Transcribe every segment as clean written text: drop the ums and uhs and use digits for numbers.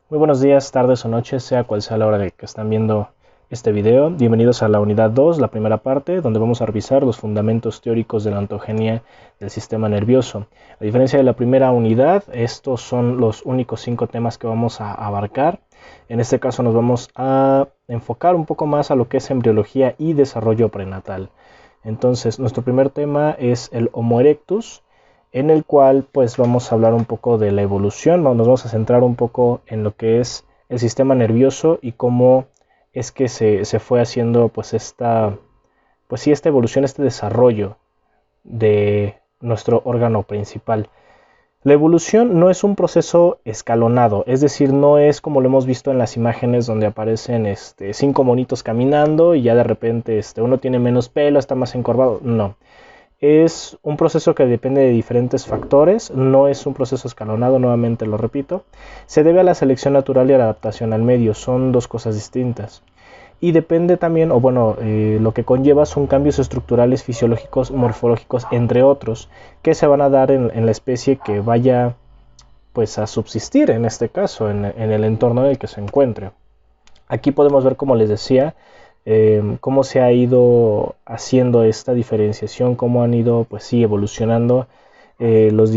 Muy buenos días, tardes o noches, sea cual sea la hora de que están viendo este video. Bienvenidos a la unidad 2, la primera parte, donde vamos a revisar los fundamentos teóricos de la ontogenia del sistema nervioso. A diferencia de la primera unidad, estos son los únicos 5 temas que vamos a abarcar. En este caso nos vamos a enfocar un poco más a lo que es embriología y desarrollo prenatal. Entonces, nuestro primer tema es el Homo erectus, en el cual pues vamos a hablar un poco de la evolución, nos vamos a centrar un poco en lo que es el sistema nervioso y cómo es que se fue haciendo pues esta evolución, este desarrollo de nuestro órgano principal. La evolución no es un proceso escalonado, es decir, no es como lo hemos visto en las imágenes donde aparecen 5 monitos caminando y ya de repente uno tiene menos pelo, está más encorvado. No. Es un proceso que depende de diferentes factores, no es un proceso escalonado, nuevamente lo repito. Se debe a la selección natural y a la adaptación al medio, son dos cosas distintas. Y depende también, lo que conlleva son cambios estructurales, fisiológicos, morfológicos, entre otros, que se van a dar en la especie que vaya pues a subsistir, en este caso, en el entorno en el que se encuentre. Aquí podemos ver, como les decía, cómo se ha ido haciendo esta diferenciación, cómo han ido pues sí evolucionando nuestros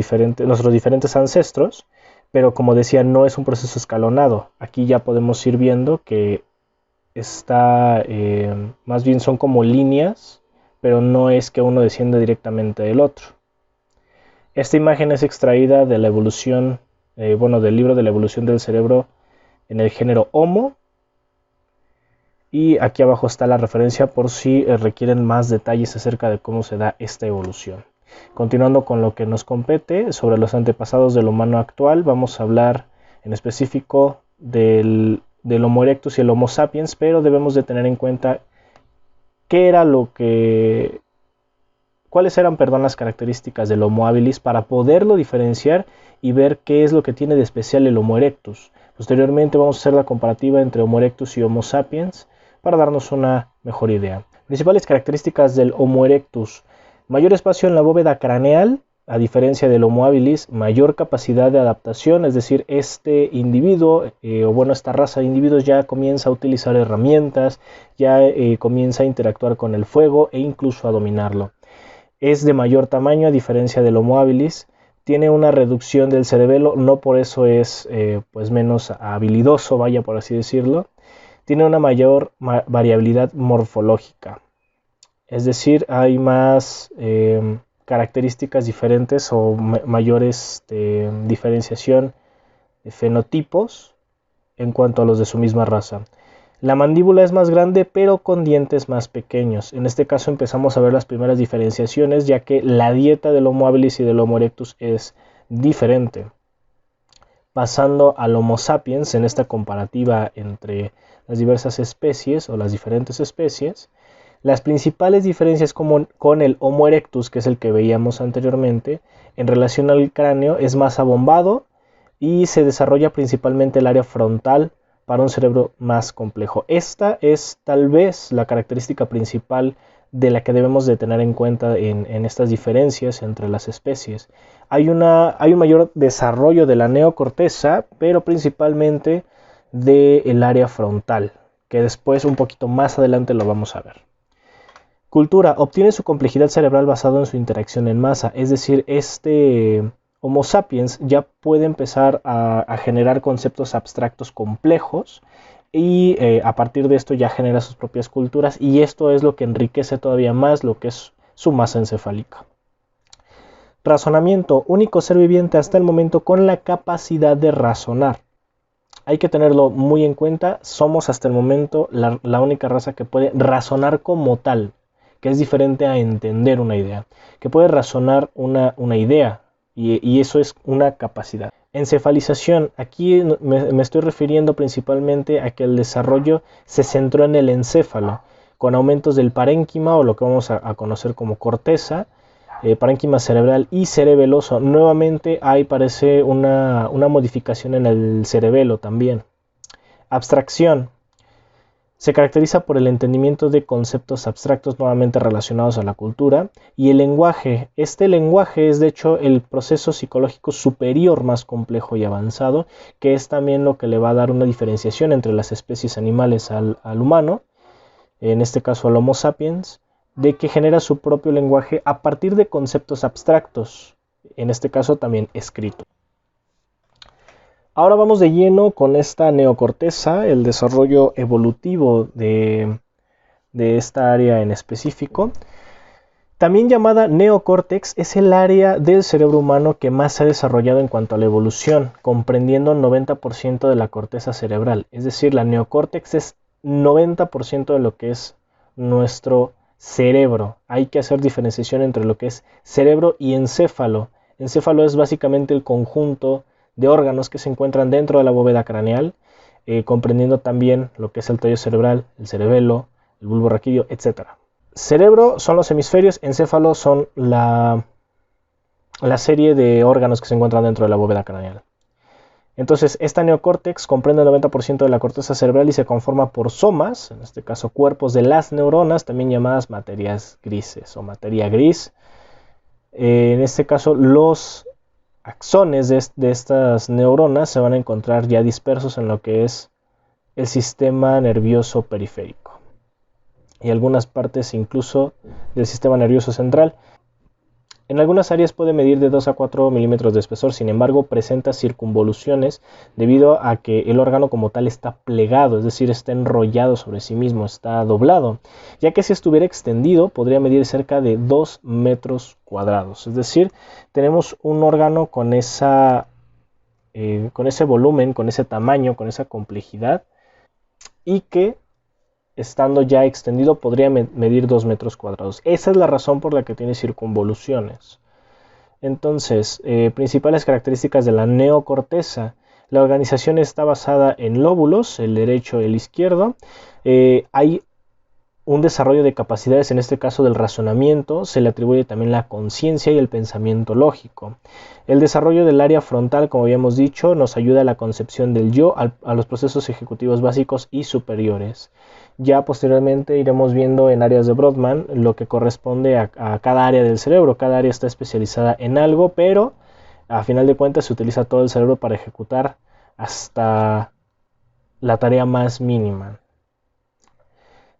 diferentes ancestros, pero como decía, no es un proceso escalonado. Aquí ya podemos ir viendo que está, más bien son como líneas, pero no es que uno descienda directamente del otro. Esta imagen es extraída de la evolución, del libro de la evolución del cerebro en el género Homo. Y aquí abajo está la referencia por si requieren más detalles acerca de cómo se da esta evolución. Continuando con lo que nos compete sobre los antepasados del humano actual, vamos a hablar en específico del Homo erectus y el Homo sapiens, pero debemos de tener en cuenta cuáles eran, las características del Homo habilis para poderlo diferenciar y ver qué es lo que tiene de especial el Homo erectus. Posteriormente vamos a hacer la comparativa entre Homo erectus y Homo sapiens para darnos una mejor idea. Principales características del Homo erectus: mayor espacio en la bóveda craneal, a diferencia del Homo habilis, mayor capacidad de adaptación, es decir, este individuo, esta raza de individuos ya comienza a utilizar herramientas, ya comienza a interactuar con el fuego e incluso a dominarlo. Es de mayor tamaño a diferencia del Homo habilis, tiene una reducción del cerebelo, no por eso es menos habilidoso, vaya por así decirlo. Tiene una mayor variabilidad morfológica, es decir, hay más características diferentes o mayores diferenciación de fenotipos en cuanto a los de su misma raza. La mandíbula es más grande pero con dientes más pequeños. En este caso empezamos a ver las primeras diferenciaciones, ya que la dieta del Homo habilis y del Homo erectus es diferente. Pasando al Homo sapiens, en esta comparativa entre las diversas especies o las diferentes especies, las principales diferencias con el Homo erectus, que es el que veíamos anteriormente, en relación al cráneo es más abombado y se desarrolla principalmente el área frontal para un cerebro más complejo. Esta es tal vez la característica principal de la que debemos de tener en cuenta en estas diferencias entre las especies. Hay un mayor desarrollo de la neocorteza, pero principalmente del área frontal, que después un poquito más adelante lo vamos a ver. Cultura: obtiene su complejidad cerebral basado en su interacción en masa, es decir, Homo sapiens ya puede empezar a generar conceptos abstractos complejos y a partir de esto ya genera sus propias culturas, y esto es lo que enriquece todavía más lo que es su masa encefálica. Razonamiento: único ser viviente hasta el momento con la capacidad de razonar. Hay que tenerlo muy en cuenta, somos hasta el momento la única raza que puede razonar como tal, que es diferente a entender una idea, que puede razonar una idea, y eso es una capacidad. Encefalización: aquí me estoy refiriendo principalmente a que el desarrollo se centró en el encéfalo, con aumentos del parénquima, o lo que vamos a conocer como corteza, parénquima cerebral y cerebeloso. Nuevamente parece una modificación en el cerebelo también. Abstracción: Se caracteriza por el entendimiento de conceptos abstractos nuevamente relacionados a la cultura y el lenguaje. Este lenguaje es de hecho el proceso psicológico superior más complejo y avanzado, que es también lo que le va a dar una diferenciación entre las especies animales al humano, en este caso al Homo sapiens, de que genera su propio lenguaje a partir de conceptos abstractos, en este caso también escrito. Ahora vamos de lleno con esta neocorteza, el desarrollo evolutivo de esta área en específico. También llamada neocórtex, es el área del cerebro humano que más se ha desarrollado en cuanto a la evolución, comprendiendo el 90% de la corteza cerebral. Es decir, la neocórtex es 90% de lo que es nuestro cerebro. Hay que hacer diferenciación entre lo que es cerebro y encéfalo. Encéfalo es básicamente el conjunto de órganos que se encuentran dentro de la bóveda craneal, comprendiendo también lo que es el tallo cerebral, el cerebelo, el bulbo raquídeo, etc. Cerebro son los hemisferios, encéfalo son la serie de órganos que se encuentran dentro de la bóveda craneal. Entonces, esta neocórtex comprende el 90% de la corteza cerebral y se conforma por somas, en este caso cuerpos de las neuronas, también llamadas materias grises o materia gris. En este caso, los axones de estas neuronas se van a encontrar ya dispersos en lo que es el sistema nervioso periférico y algunas partes incluso del sistema nervioso central. En algunas áreas puede medir de 2 a 4 milímetros de espesor, sin embargo presenta circunvoluciones debido a que el órgano como tal está plegado, es decir, está enrollado sobre sí mismo, está doblado, ya que si estuviera extendido podría medir cerca de 2 metros cuadrados. Es decir, tenemos un órgano con ese volumen, con ese tamaño, con esa complejidad, y que estando ya extendido podría medir 2 metros cuadrados. Esa es la razón por la que tiene circunvoluciones. Entonces, principales características de la neocorteza. La organización está basada en lóbulos, el derecho y el izquierdo. Hay un desarrollo de capacidades, en este caso del razonamiento, se le atribuye también la conciencia y el pensamiento lógico. El desarrollo del área frontal, como habíamos dicho, nos ayuda a la concepción del yo, a los procesos ejecutivos básicos y superiores. Ya posteriormente iremos viendo en áreas de Brodmann lo que corresponde a cada área del cerebro. Cada área está especializada en algo, pero a final de cuentas se utiliza todo el cerebro para ejecutar hasta la tarea más mínima.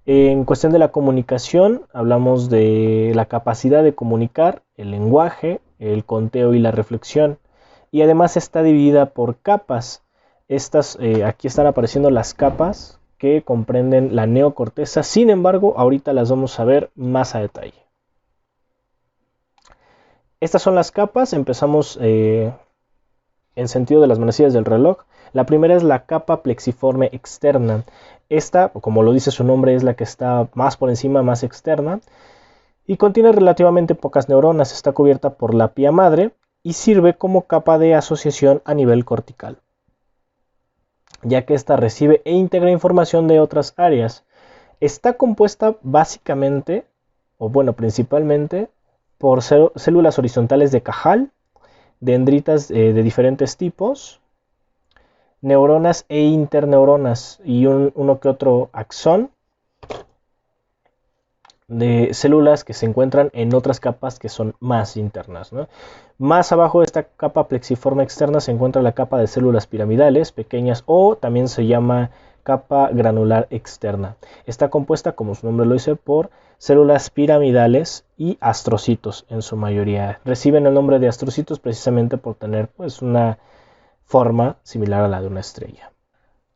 En cuestión de la comunicación, hablamos de la capacidad de comunicar, el lenguaje, el conteo y la reflexión. Y además está dividida por capas. Aquí están apareciendo las capas que comprenden la neocorteza. Sin embargo, ahorita las vamos a ver más a detalle. Estas son las capas. Empezamos en sentido de las manecillas del reloj. La primera es la capa plexiforme externa. Esta, como lo dice su nombre, es la que está más por encima, más externa, y contiene relativamente pocas neuronas. Está cubierta por la pía madre y sirve como capa de asociación a nivel cortical, ya que ésta recibe e integra información de otras áreas. Está compuesta básicamente, o bueno, principalmente, por células horizontales de Cajal, dendritas de diferentes tipos, neuronas e interneuronas y uno que otro axón de células que se encuentran en otras capas que son más internas, ¿no? Más abajo de esta capa plexiforme externa se encuentra la capa de células piramidales pequeñas, o también se llama capa granular externa. Está compuesta, como su nombre lo dice, por células piramidales y astrocitos en su mayoría. Reciben el nombre de astrocitos precisamente por tener pues una forma similar a la de una estrella.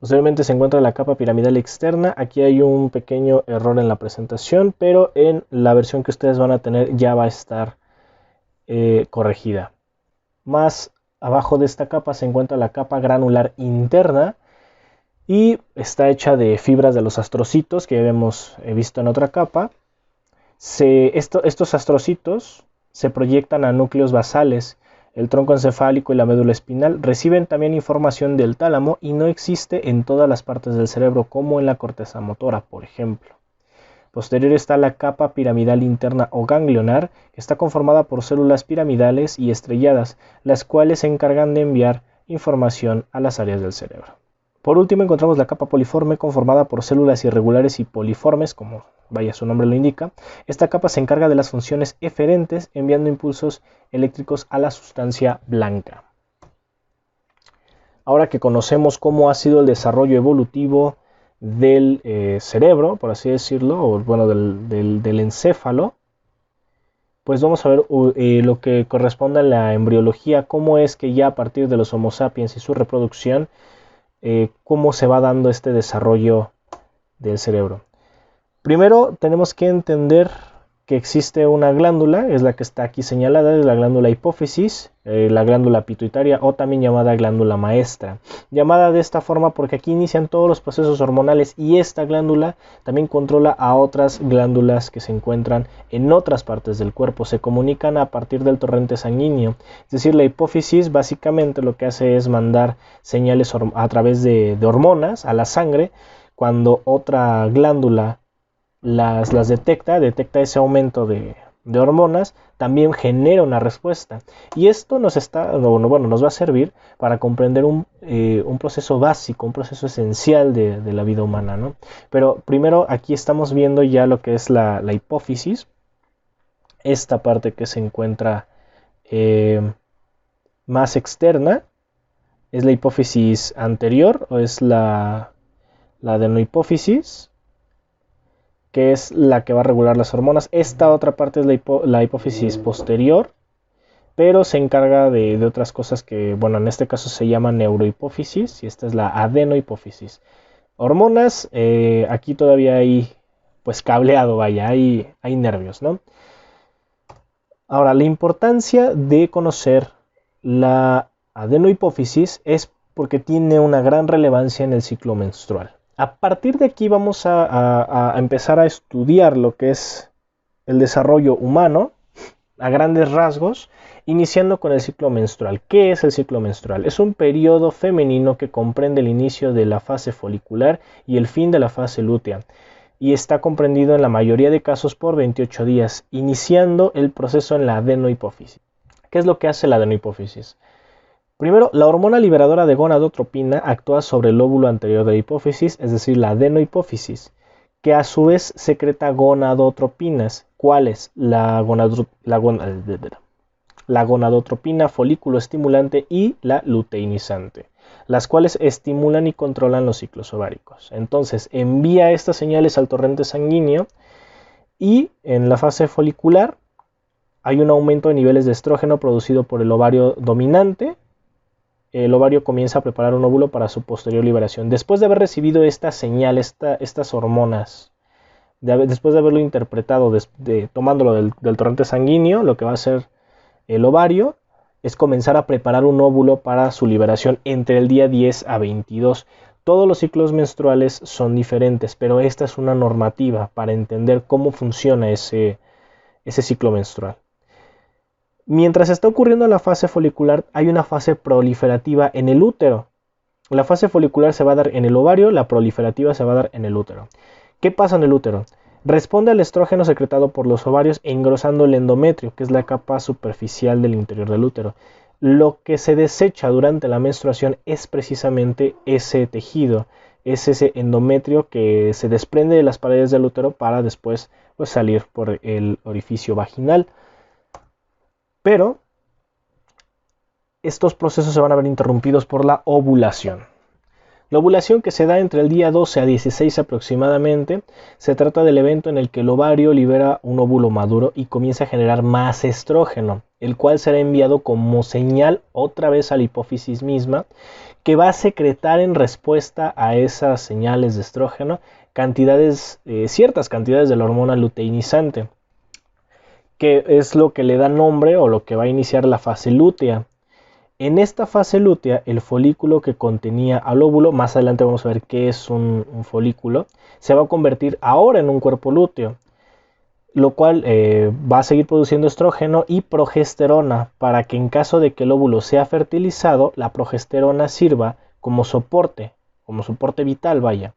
Posteriormente se encuentra la capa piramidal externa. Aquí hay un pequeño error en la presentación, pero en la versión que ustedes van a tener ya va a estar corregida. Más abajo de esta capa se encuentra la capa granular interna y está hecha de fibras de los astrocitos que habíamos visto en otra capa. Estos astrocitos se proyectan a núcleos basales. El tronco encefálico y la médula espinal reciben también información del tálamo y no existe en todas las partes del cerebro, como en la corteza motora, por ejemplo. Posterior está la capa piramidal interna o ganglionar, que está conformada por células piramidales y estrelladas, las cuales se encargan de enviar información a las áreas del cerebro. Por último encontramos la capa poliforme conformada por células irregulares y poliformes, como vaya su nombre lo indica. Esta capa se encarga de las funciones eferentes, enviando impulsos eléctricos a la sustancia blanca. Ahora que conocemos cómo ha sido el desarrollo evolutivo del cerebro, por así decirlo, o bueno, del encéfalo, pues vamos a ver lo que corresponde a la embriología, cómo es que ya a partir de los Homo sapiens y su reproducción, cómo se va dando este desarrollo del cerebro. Primero tenemos que entender que existe una glándula, es la que está aquí señalada, es la glándula hipófisis, la glándula pituitaria o también llamada glándula maestra. Llamada de esta forma porque aquí inician todos los procesos hormonales y esta glándula también controla a otras glándulas que se encuentran en otras partes del cuerpo. Se comunican a partir del torrente sanguíneo. Es decir, la hipófisis básicamente lo que hace es mandar señales a través de hormonas a la sangre. Cuando otra glándula las detecta ese aumento de hormonas, también genera una respuesta. Y esto nos va a servir para comprender un proceso básico, un proceso esencial de la vida humana, ¿no? Pero primero aquí estamos viendo ya lo que es la hipófisis, esta parte que se encuentra más externa, es la hipófisis anterior o es la adenohipófisis, que es la que va a regular las hormonas. Esta otra parte es la hipófisis posterior, pero se encarga de otras cosas que, bueno, en este caso se llama neurohipófisis y esta es la adenohipófisis. Hormonas, aquí todavía hay, pues cableado, vaya, hay nervios, ¿no? Ahora, la importancia de conocer la adenohipófisis es porque tiene una gran relevancia en el ciclo menstrual. A partir de aquí vamos a empezar a estudiar lo que es el desarrollo humano a grandes rasgos, iniciando con el ciclo menstrual. ¿Qué es el ciclo menstrual? Es un periodo femenino que comprende el inicio de la fase folicular y el fin de la fase lútea, y está comprendido en la mayoría de casos por 28 días, iniciando el proceso en la adenohipófisis. ¿Qué es lo que hace la adenohipófisis? Primero, la hormona liberadora de gonadotropina actúa sobre el lóbulo anterior de la hipófisis, es decir, la adenohipófisis, que a su vez secreta gonadotropinas. ¿Cuáles? La gonadotropina folículo estimulante y la luteinizante, las cuales estimulan y controlan los ciclos ováricos. Entonces, envía estas señales al torrente sanguíneo y en la fase folicular hay un aumento de niveles de estrógeno producido por el ovario dominante. El ovario comienza a preparar un óvulo para su posterior liberación. Después de haber recibido esta señal, estas hormonas, después de haberlo interpretado, tomándolo del torrente sanguíneo, lo que va a hacer el ovario es comenzar a preparar un óvulo para su liberación entre el día 10 a 22. Todos los ciclos menstruales son diferentes, pero esta es una normativa para entender cómo funciona ese ciclo menstrual. Mientras está ocurriendo la fase folicular, hay una fase proliferativa en el útero. La fase folicular se va a dar en el ovario, la proliferativa se va a dar en el útero. ¿Qué pasa en el útero? Responde al estrógeno secretado por los ovarios engrosando el endometrio, que es la capa superficial del interior del útero. Lo que se desecha durante la menstruación es precisamente ese tejido, es ese endometrio que se desprende de las paredes del útero para después salir por el orificio vaginal. Pero estos procesos se van a ver interrumpidos por la ovulación. La ovulación, que se da entre el día 12 a 16 aproximadamente, se trata del evento en el que el ovario libera un óvulo maduro y comienza a generar más estrógeno, el cual será enviado como señal otra vez a la hipófisis misma, que va a secretar en respuesta a esas señales de estrógeno ciertas cantidades de la hormona luteinizante, que es lo que le da nombre o lo que va a iniciar la fase lútea. En esta fase lútea, el folículo que contenía al óvulo, más adelante vamos a ver qué es un folículo, se va a convertir ahora en un cuerpo lúteo, lo cual va a seguir produciendo estrógeno y progesterona para que en caso de que el óvulo sea fertilizado, la progesterona sirva como soporte vital, vaya.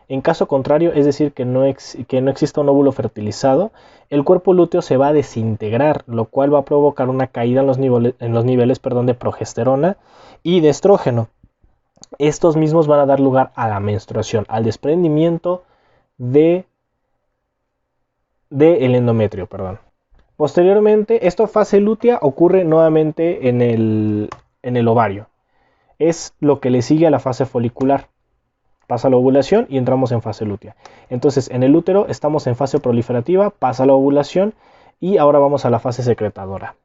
En caso contrario, es decir, que no exista un óvulo fertilizado, el cuerpo lúteo se va a desintegrar, lo cual va a provocar una caída en los niveles de progesterona y de estrógeno. estos mismos van a dar lugar a la menstruación, al desprendimiento del endometrio, perdón. Posteriormente, esta fase lútea ocurre nuevamente en el ovario. Es lo que le sigue a la fase folicular. Pasa la ovulación y entramos en fase lútea. Entonces, en el útero estamos en fase proliferativa, pasa la ovulación y ahora vamos a la fase secretadora.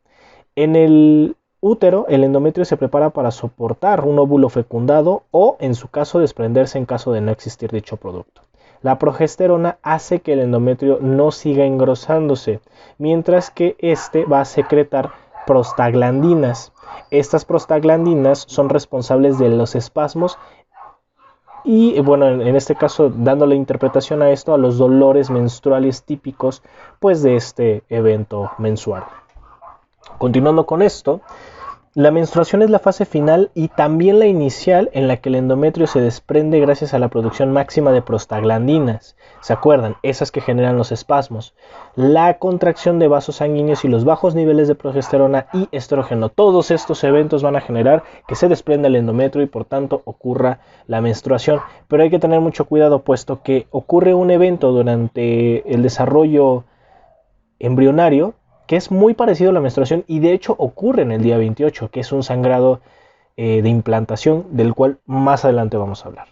En el útero, el endometrio se prepara para soportar un óvulo fecundado o, en su caso, desprenderse en caso de no existir dicho producto. La progesterona hace que el endometrio no siga engrosándose, mientras que este va a secretar prostaglandinas. Estas prostaglandinas son responsables de los espasmos y, bueno, en este caso, dándole interpretación a esto, a los dolores menstruales típicos, pues, de este evento mensual. Continuando con esto, la menstruación es la fase final y también la inicial en la que el endometrio se desprende gracias a la producción máxima de prostaglandinas. ¿Se acuerdan? Esas que generan los espasmos. La contracción de vasos sanguíneos y los bajos niveles de progesterona y estrógeno. Todos estos eventos van a generar que se desprenda el endometrio y por tanto ocurra la menstruación. Pero hay que tener mucho cuidado puesto que ocurre un evento durante el desarrollo embrionario que es muy parecido a la menstruación y de hecho ocurre en el día 28, que es un sangrado de implantación del cual más adelante vamos a hablar.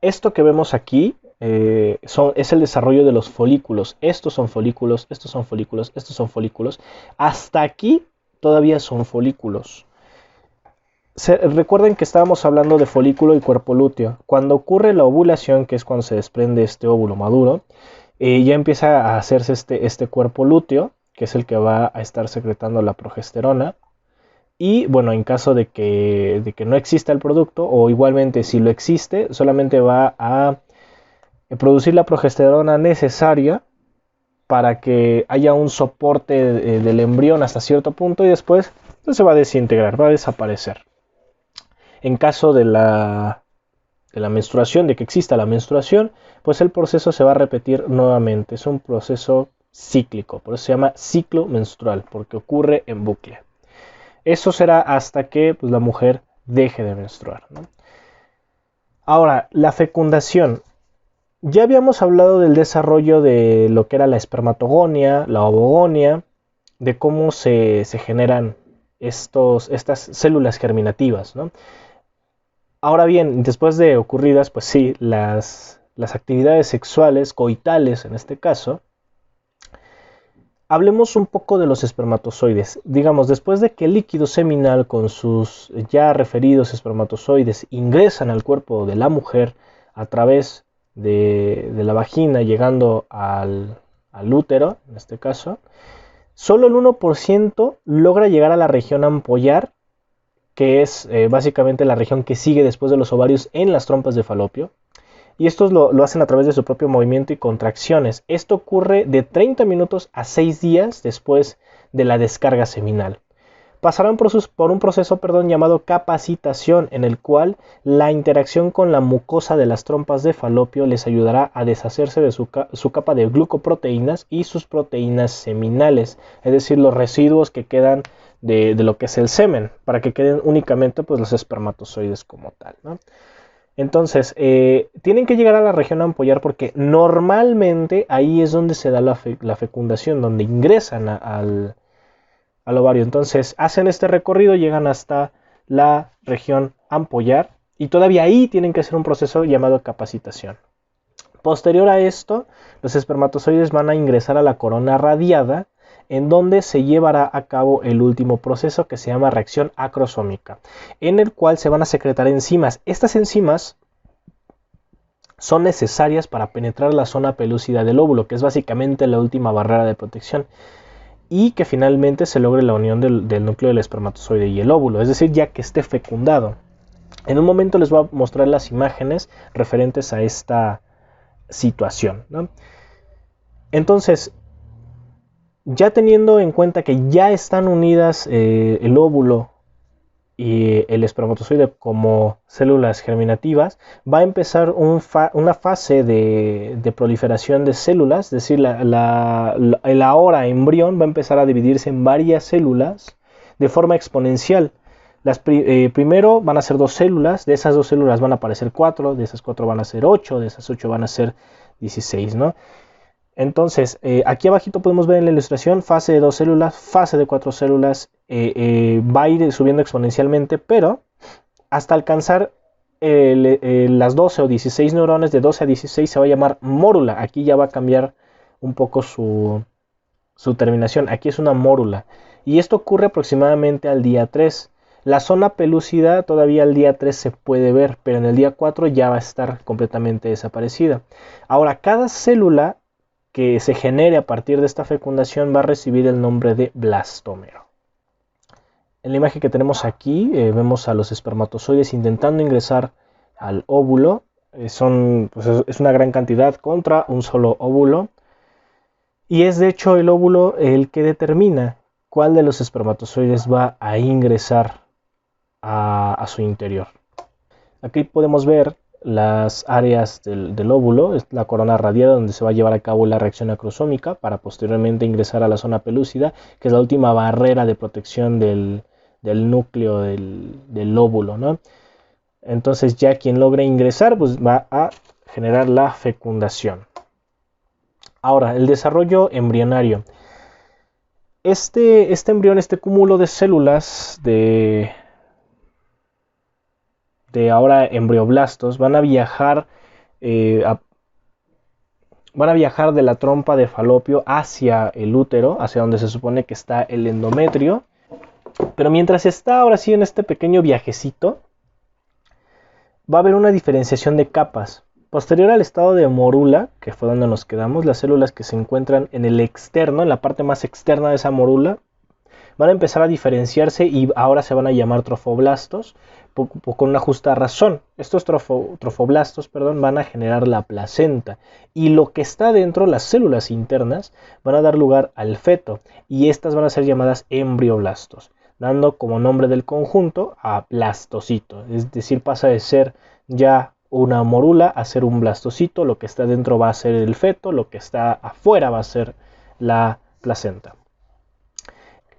Esto que vemos aquí es el desarrollo de los folículos. Estos son folículos, estos son folículos, estos son folículos. Hasta aquí todavía son folículos. Recuerden que estábamos hablando de folículo y cuerpo lúteo. Cuando ocurre la ovulación, que es cuando se desprende este óvulo maduro, ya empieza a hacerse este cuerpo lúteo, que es el que va a estar secretando la progesterona. Y bueno, en caso de que no exista el producto, o igualmente si lo existe, solamente va a producir la progesterona necesaria para que haya un soporte del embrión hasta cierto punto y después se va a desintegrar, va a desaparecer. En caso de la menstruación, de que exista la menstruación, pues el proceso se va a repetir nuevamente. Es un proceso cíclico, por eso se llama ciclo menstrual, porque ocurre en bucle. Eso será hasta que pues, la mujer deje de menstruar, ¿no? Ahora, la fecundación. Ya habíamos hablado del desarrollo de lo que era la espermatogonia, la ovogonia, de cómo se generan estas células germinativas, ¿no? Ahora bien, después de ocurridas, pues sí, las actividades sexuales, coitales en este caso, hablemos un poco de los espermatozoides. Digamos, después de que el líquido seminal con sus ya referidos espermatozoides ingresan al cuerpo de la mujer a través de la vagina, llegando al útero, en este caso, solo el 1% logra llegar a la región ampollar, que es básicamente la región que sigue después de los ovarios en las trompas de Falopio. Y estos lo hacen a través de su propio movimiento y contracciones. Esto ocurre de 30 minutos a 6 días después de la descarga seminal. Pasarán por un proceso llamado capacitación, en el cual la interacción con la mucosa de las trompas de Falopio les ayudará a deshacerse de su capa de glucoproteínas y sus proteínas seminales, es decir, los residuos que quedan de lo que es el semen, para que queden únicamente pues, los espermatozoides como tal, ¿no? Entonces, tienen que llegar a la región ampollar porque normalmente ahí es donde se da la fecundación, donde ingresan al ovario. Entonces, hacen este recorrido, llegan hasta la región ampollar y todavía ahí tienen que hacer un proceso llamado capacitación. Posterior a esto, los espermatozoides van a ingresar a la corona radiada, en donde se llevará a cabo el último proceso que se llama reacción acrosómica, en el cual se van a secretar enzimas. Estas enzimas son necesarias para penetrar la zona pelúcida del óvulo, que es básicamente la última barrera de protección, y que finalmente se logre la unión del núcleo del espermatozoide y el óvulo, es decir, ya que esté fecundado. En un momento les voy a mostrar las imágenes referentes a esta situación, ¿no? Entonces, ya teniendo en cuenta que ya están unidas el óvulo y el espermatozoide como células germinativas, va a empezar una fase de proliferación de células, es decir, el ahora embrión va a empezar a dividirse en varias células de forma exponencial. Primero van a ser 2 células, de esas 2 células van a aparecer 4, de esas 4 van a ser 8, de esas 8 van a ser 16, ¿no? Entonces, aquí abajito podemos ver en la ilustración fase de 2 células, fase de 4 células, va a ir subiendo exponencialmente, pero hasta alcanzar las 12 o 16 neurones, de 12 a 16 se va a llamar mórula. Aquí ya va a cambiar un poco su terminación, aquí es una mórula. Y esto ocurre aproximadamente al día 3. La zona pelúcida todavía al día 3 se puede ver, pero en el día 4 ya va a estar completamente desaparecida. Ahora, cada célula que se genere a partir de esta fecundación va a recibir el nombre de blastómero. En la imagen que tenemos aquí vemos a los espermatozoides intentando ingresar al óvulo. Es una gran cantidad contra un solo óvulo. Y es de hecho el óvulo el que determina cuál de los espermatozoides va a ingresar a su interior. Aquí podemos ver las áreas del óvulo, es la corona radiada donde se va a llevar a cabo la reacción acrosómica para posteriormente ingresar a la zona pelúcida, que es la última barrera de protección del núcleo del óvulo, ¿no? Entonces ya quien logre ingresar pues va a generar la fecundación. Ahora, el desarrollo embrionario. Este embrión, este cúmulo de células de ahora embrioblastos van a viajar de la trompa de falopio hacia el útero, hacia donde se supone que está el endometrio. Pero mientras está ahora sí en este pequeño viajecito, va a haber una diferenciación de capas. Posterior al estado de morula, que fue donde nos quedamos, las células que se encuentran en el externo, en la parte más externa de esa morula, van a empezar a diferenciarse y ahora se van a llamar trofoblastos, con una justa razón. Estos trofoblastos van a generar la placenta, y lo que está dentro, las células internas, van a dar lugar al feto, y estas van a ser llamadas embrioblastos, dando como nombre del conjunto a blastocito. Es decir, pasa de ser ya una morula a ser un blastocito. Lo que está dentro va a ser el feto, lo que está afuera va a ser la placenta.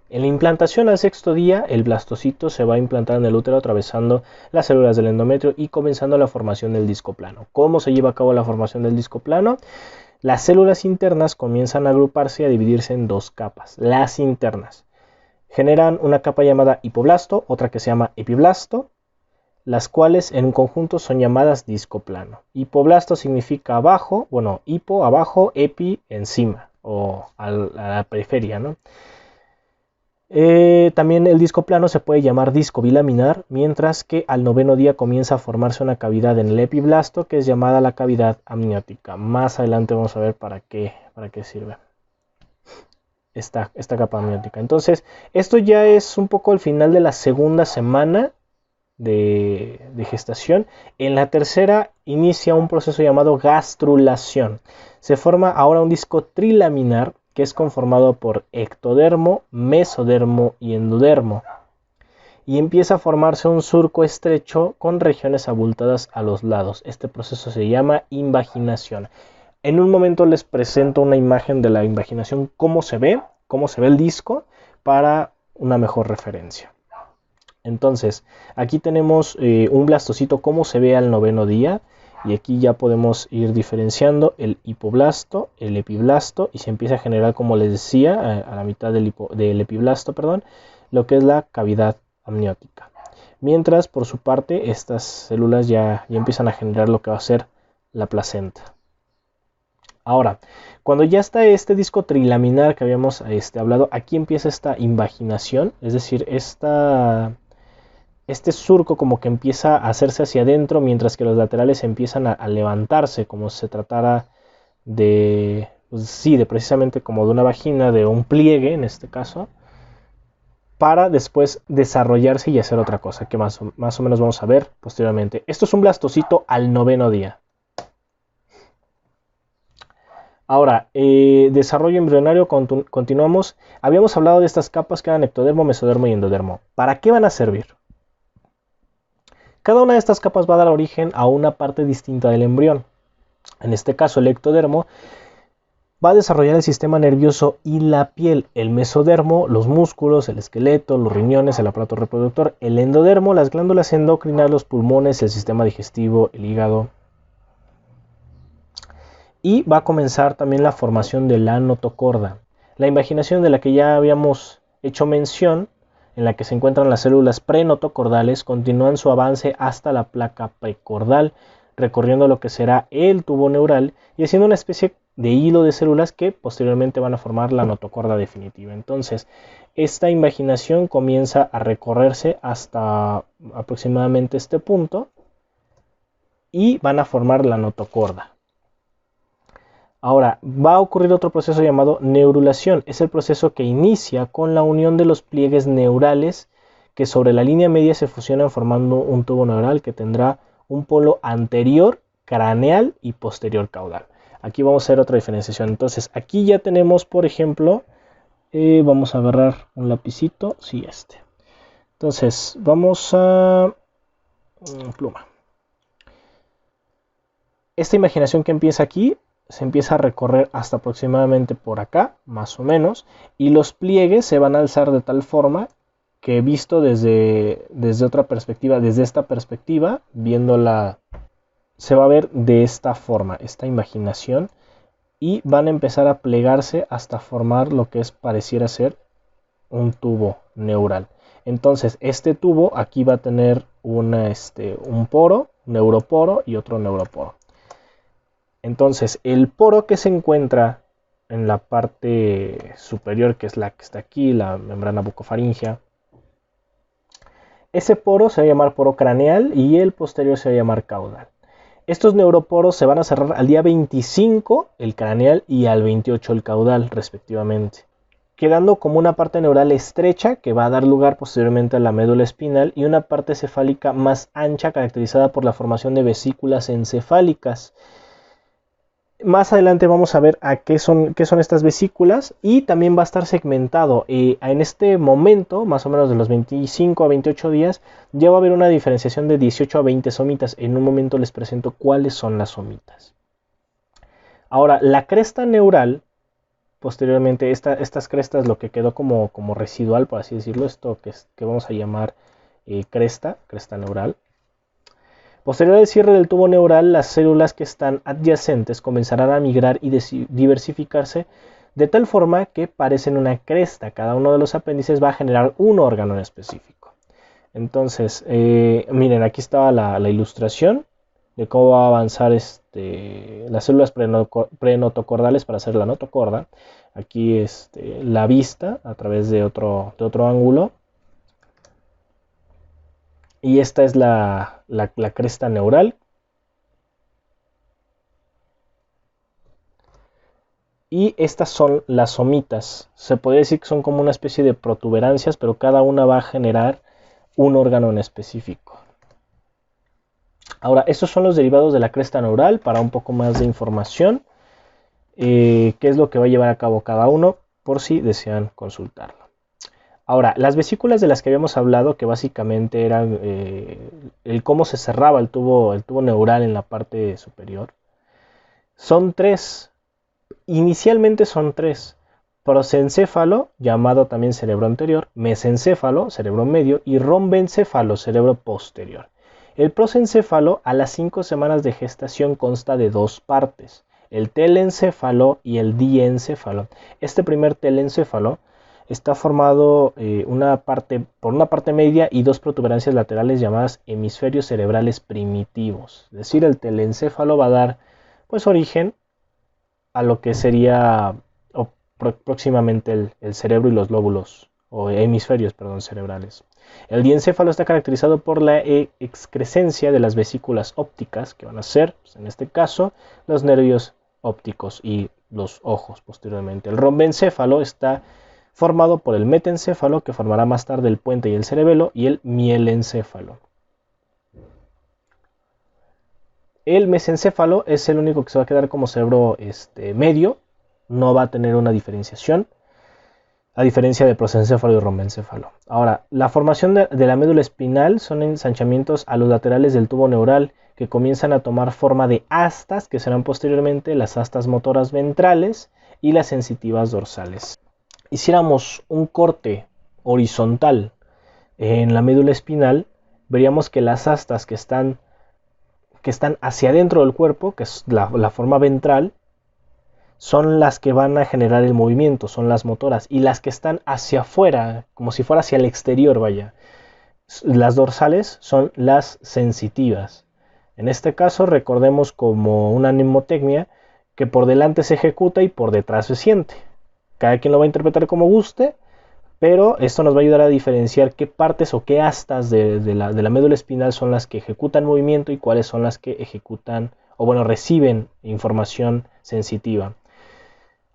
En la implantación al 6º día, el blastocito se va a implantar en el útero atravesando las células del endometrio y comenzando la formación del disco plano. ¿Cómo se lleva a cabo la formación del disco plano? Las células internas comienzan a agruparse y a dividirse en 2 capas. Las internas generan una capa llamada hipoblasto, otra que se llama epiblasto, las cuales en conjunto son llamadas disco plano. Hipoblasto significa abajo, bueno, hipo abajo, epi encima o a la periferia, ¿no? También el disco plano se puede llamar disco bilaminar, mientras que al 9º día comienza a formarse una cavidad en el epiblasto que es llamada la cavidad amniótica. Más adelante vamos a ver para qué sirve esta capa amniótica. Entonces, esto ya es un poco el final de la segunda semana de gestación. En la tercera inicia un proceso llamado gastrulación. Se forma ahora un disco trilaminar que es conformado por ectodermo, mesodermo y endodermo, y empieza a formarse un surco estrecho con regiones abultadas a los lados. Este proceso se llama invaginación. En un momento les presento una imagen de la invaginación, cómo se ve el disco, para una mejor referencia. Entonces, aquí tenemos un blastocito, cómo se ve al 9º día. Y aquí ya podemos ir diferenciando el hipoblasto, el epiblasto, y se empieza a generar, como les decía, a la mitad del epiblasto, lo que es la cavidad amniótica. Mientras, por su parte, estas células ya empiezan a generar lo que va a ser la placenta. Ahora, cuando ya está este disco trilaminar que habíamos hablado, aquí empieza esta invaginación, es decir, este surco como que empieza a hacerse hacia adentro, mientras que los laterales empiezan a levantarse, como si se tratara de precisamente como de una vagina, de un pliegue en este caso, para después desarrollarse y hacer otra cosa, que más o menos vamos a ver posteriormente. Esto es un blastocito al 9º día. Ahora, desarrollo embrionario, continuamos. Habíamos hablado de estas capas que eran ectodermo, mesodermo y endodermo. ¿Para qué van a servir? Cada una de estas capas va a dar origen a una parte distinta del embrión. En este caso, el ectodermo va a desarrollar el sistema nervioso y la piel, el mesodermo, los músculos, el esqueleto, los riñones, el aparato reproductor, el endodermo, las glándulas endocrinas, los pulmones, el sistema digestivo, el hígado. Y va a comenzar también la formación de la notocorda, la invaginación de la que ya habíamos hecho mención, en la que se encuentran las células prenotocordales, continúan su avance hasta la placa precordal, recorriendo lo que será el tubo neural y haciendo una especie de hilo de células que posteriormente van a formar la notocorda definitiva. Entonces, esta invaginación comienza a recorrerse hasta aproximadamente este punto y van a formar la notocorda. Ahora, va a ocurrir otro proceso llamado neurulación. Es el proceso que inicia con la unión de los pliegues neurales que sobre la línea media se fusionan formando un tubo neural que tendrá un polo anterior, craneal y posterior caudal. Aquí vamos a hacer otra diferenciación. Entonces, aquí ya tenemos, por ejemplo, vamos a agarrar un lapicito, sí, este. Entonces, vamos a pluma. Esta imaginación que empieza aquí se empieza a recorrer hasta aproximadamente por acá, más o menos, y los pliegues se van a alzar de tal forma que visto desde otra perspectiva, desde esta perspectiva, viéndola, se va a ver de esta forma, esta imaginación, y van a empezar a plegarse hasta formar lo que pareciera ser un tubo neural. Entonces, este tubo aquí va a tener un poro, un neuroporo y otro neuroporo. Entonces, el poro que se encuentra en la parte superior, que es la que está aquí, la membrana bucofaringea, ese poro se va a llamar poro craneal y el posterior se va a llamar caudal. Estos neuroporos se van a cerrar al día 25 el craneal y al 28 el caudal, respectivamente, quedando como una parte neural estrecha que va a dar lugar posteriormente a la médula espinal y una parte cefálica más ancha caracterizada por la formación de vesículas encefálicas. Más adelante vamos a ver qué son estas vesículas y también va a estar segmentado. En este momento, más o menos de los 25 a 28 días, ya va a haber una diferenciación de 18 a 20 somitas. En un momento les presento cuáles son las somitas. Ahora, la cresta neural, posteriormente, estas crestas, lo que quedó como residual, por así decirlo, esto que vamos a llamar cresta neural. Posterior al cierre del tubo neural, las células que están adyacentes comenzarán a migrar y diversificarse de tal forma que parecen una cresta. Cada uno de los apéndices va a generar un órgano en específico. Entonces, miren, aquí estaba la ilustración de cómo va a avanzar las células prenotocordales para hacer la notocorda. Aquí la vista a través de otro ángulo. Y esta es la cresta neural. Y estas son las somitas. Se podría decir que son como una especie de protuberancias, pero cada una va a generar un órgano en específico. Ahora, estos son los derivados de la cresta neural para un poco más de información. Qué es lo que va a llevar a cabo cada uno, por si desean consultarlo. Ahora, las vesículas de las que habíamos hablado, que básicamente eran el cómo se cerraba el tubo neural en la parte superior, son tres. Inicialmente son tres: prosencéfalo, llamado también cerebro anterior, mesencéfalo, cerebro medio, y rombencéfalo, cerebro posterior. El prosencéfalo a las 5 semanas de gestación consta de dos partes: el telencéfalo y el diencéfalo. Este primer telencéfalo está formado por una parte media y dos protuberancias laterales llamadas hemisferios cerebrales primitivos. Es decir, el telencéfalo va a dar origen a lo que sería próximamente el cerebro y los lóbulos, o hemisferios, cerebrales. El diencéfalo está caracterizado por la excrescencia de las vesículas ópticas, que van a ser, en este caso, los nervios ópticos y los ojos posteriormente. El rombencéfalo está formado por el metencéfalo, que formará más tarde el puente y el cerebelo, y el mielencéfalo. El mesencéfalo es el único que se va a quedar como cerebro medio, no va a tener una diferenciación, a diferencia de prosencéfalo y rombencéfalo. Ahora, la formación de la médula espinal son ensanchamientos a los laterales del tubo neural que comienzan a tomar forma de astas, que serán posteriormente las astas motoras ventrales, y las sensitivas dorsales. Hiciéramos un corte horizontal en la médula espinal, veríamos que las astas que están hacia adentro del cuerpo, que es la forma ventral, son las que van a generar el movimiento, son las motoras, y las que están hacia afuera, como si fuera hacia el exterior, vaya, las dorsales son las sensitivas. En este caso recordemos como una mnemotecnia que por delante se ejecuta y por detrás se siente. Cada quien lo va a interpretar como guste, pero esto nos va a ayudar a diferenciar qué partes o qué astas de la médula espinal son las que ejecutan movimiento y cuáles son las que ejecutan, o bueno, reciben información sensitiva.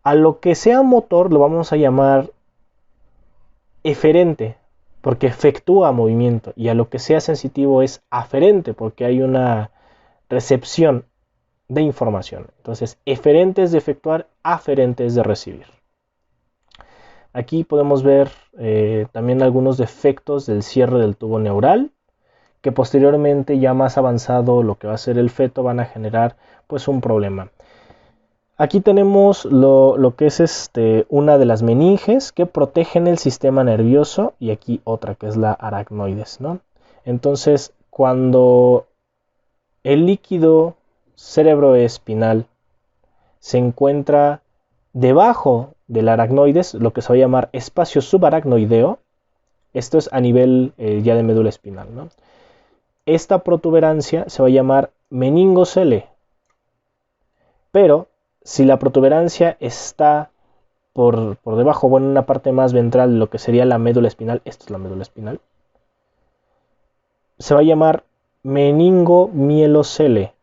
A lo que sea motor lo vamos a llamar eferente, porque efectúa movimiento, y a lo que sea sensitivo es aferente, porque hay una recepción de información. Entonces, eferente es de efectuar, aferente es de recibir. Aquí podemos ver también algunos defectos del cierre del tubo neural, que posteriormente, ya más avanzado lo que va a ser el feto, van a generar pues un problema. Aquí tenemos lo que es una de las meninges que protegen el sistema nervioso, y aquí otra que es la aracnoides, ¿no? Entonces, cuando el líquido cerebroespinal se encuentra debajo del aracnoides, lo que se va a llamar espacio subaracnoideo, esto es a nivel ya de médula espinal, ¿no? Esta protuberancia se va a llamar meningocele, pero si la protuberancia está por debajo, bueno, en una parte más ventral de lo que sería la médula espinal, esto es la médula espinal, se va a llamar meningomielocele,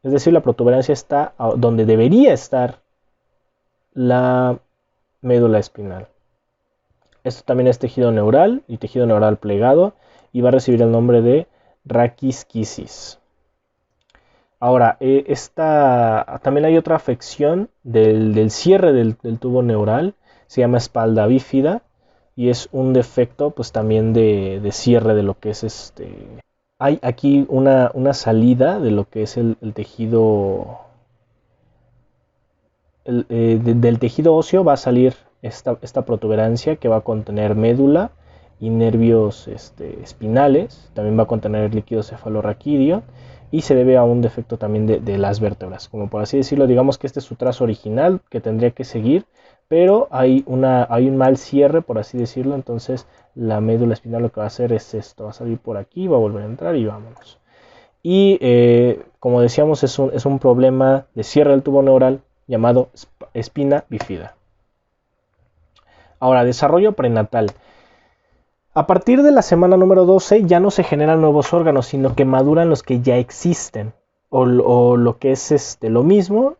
es decir, la protuberancia está donde debería estar la médula espinal. Esto también es tejido neural y tejido neural plegado, y va a recibir el nombre de raquisquisis. Ahora, también hay otra afección del cierre del tubo neural, se llama espalda bífida, y es un defecto pues también de cierre de lo que es Hay aquí una salida de lo que es el tejido, del tejido óseo va a salir esta protuberancia que va a contener médula y nervios espinales, también va a contener líquido cefalorraquídeo, y se debe a un defecto también de las vértebras, como por así decirlo. Digamos que este es su trazo original que tendría que seguir, pero hay un mal cierre, por así decirlo. Entonces la médula espinal lo que va a hacer es esto, va a salir por aquí, va a volver a entrar y vámonos. Y como decíamos, es un problema de cierre del tubo neural llamado espina bífida. Ahora, desarrollo prenatal. A partir de la semana número 12 ya no se generan nuevos órganos, sino que maduran los que ya existen. O lo que es lo mismo,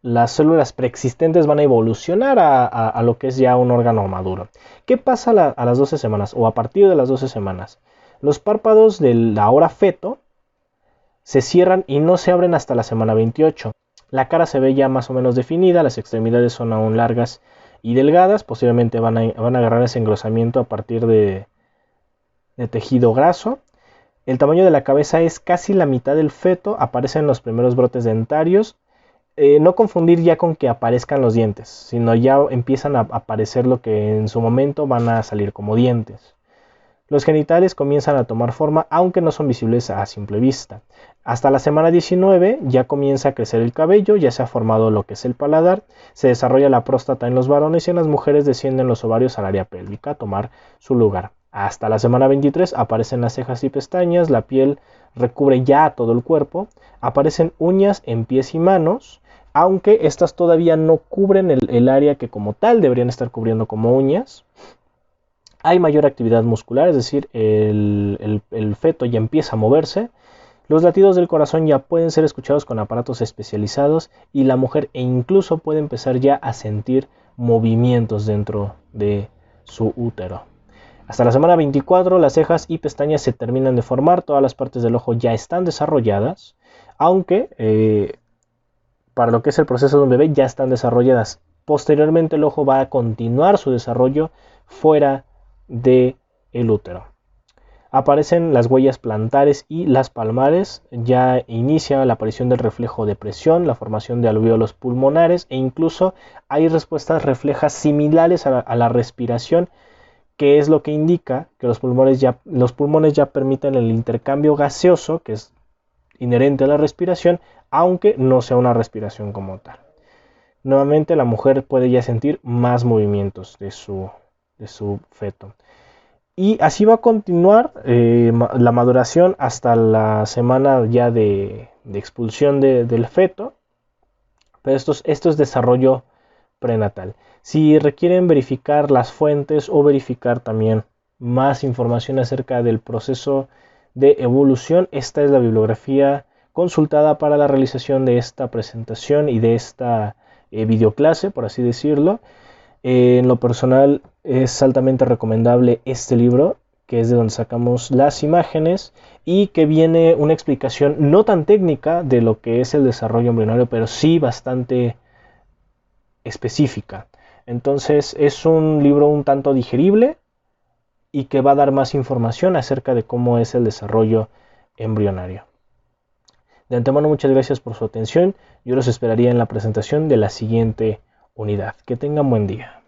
las células preexistentes van a evolucionar a lo que es ya un órgano maduro. ¿Qué pasa a las 12 semanas o a partir de las 12 semanas? Los párpados del ahora feto se cierran y no se abren hasta la semana 28. La cara se ve ya más o menos definida, las extremidades son aún largas y delgadas, posiblemente van a agarrar ese engrosamiento a partir de tejido graso. El tamaño de la cabeza es casi la mitad del feto, aparecen los primeros brotes dentarios. No confundir ya con que aparezcan los dientes, sino ya empiezan a aparecer lo que en su momento van a salir como dientes. Los genitales comienzan a tomar forma, aunque no son visibles a simple vista. Hasta la semana 19 ya comienza a crecer el cabello, ya se ha formado lo que es el paladar, se desarrolla la próstata en los varones y en las mujeres descienden los ovarios al área pélvica a tomar su lugar. Hasta la semana 23 aparecen las cejas y pestañas, la piel recubre ya todo el cuerpo, aparecen uñas en pies y manos, aunque estas todavía no cubren el área que como tal deberían estar cubriendo como uñas. Hay mayor actividad muscular, es decir, el feto ya empieza a moverse. Los latidos del corazón ya pueden ser escuchados con aparatos especializados y la mujer incluso puede empezar ya a sentir movimientos dentro de su útero. Hasta la semana 24 las cejas y pestañas se terminan de formar, todas las partes del ojo ya están desarrolladas, aunque para lo que es el proceso de un bebé ya están desarrolladas. Posteriormente el ojo va a continuar su desarrollo fuera del útero. Aparecen las huellas plantares y las palmares, ya inicia la aparición del reflejo de presión, la formación de alvéolos pulmonares e incluso hay respuestas reflejas similares a la respiración, que es lo que indica que los pulmones ya permiten el intercambio gaseoso, que es inherente a la respiración, aunque no sea una respiración como tal. Nuevamente la mujer puede ya sentir más movimientos de su feto. Y así va a continuar la maduración hasta la semana ya de expulsión del feto. Pero esto es desarrollo prenatal. Si requieren verificar las fuentes o verificar también más información acerca del proceso de evolución, esta es la bibliografía consultada para la realización de esta presentación y de esta videoclase, por así decirlo. En lo personal es altamente recomendable este libro, que es de donde sacamos las imágenes y que viene una explicación no tan técnica de lo que es el desarrollo embrionario, pero sí bastante específica. Entonces es un libro un tanto digerible y que va a dar más información acerca de cómo es el desarrollo embrionario. De antemano, muchas gracias por su atención. Yo los esperaría en la presentación de la siguiente unidad. Que tengan buen día.